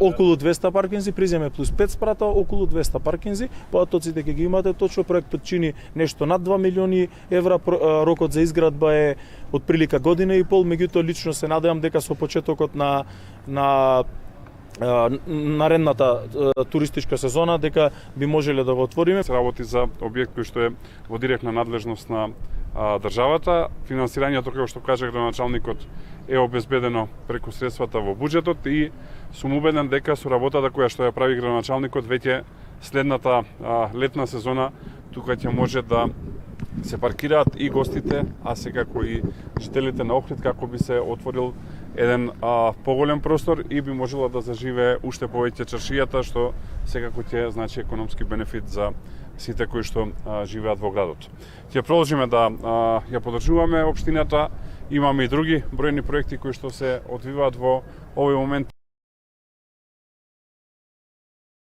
околу 200 паркинзи, приземе плюс 5 спрата, околу 200 паркинзи. Потоците ќе ги имате точно, проектот чини нешто над 2 милиони евра, рокот за изградба е отприлика година и пол, меѓутоа лично се надевам дека со почетокот на наредната туристичка сезона дека би можеле да го отвориме. Се работи за објект кој што е во директна надлежност на државата. Финансирањето, како што кажа градоначалникот, е обезбедено преку средствата во буџетот и сум убеден дека со работата која што ја прави градоначалникот веќе следната летна сезона тука ќе може да се паркираат и гостите, а секако и жителите на Охрид, како би се отворил еден поголем простор и би можела да заживее уште повеќе чаршијата, што секако ќе значи економски бенефит за сите кои што живеат во градот. Ќе продолжиме да ја поддржуваме општината. Имаме и други бројни проекти кои што се одвиваат во овој момент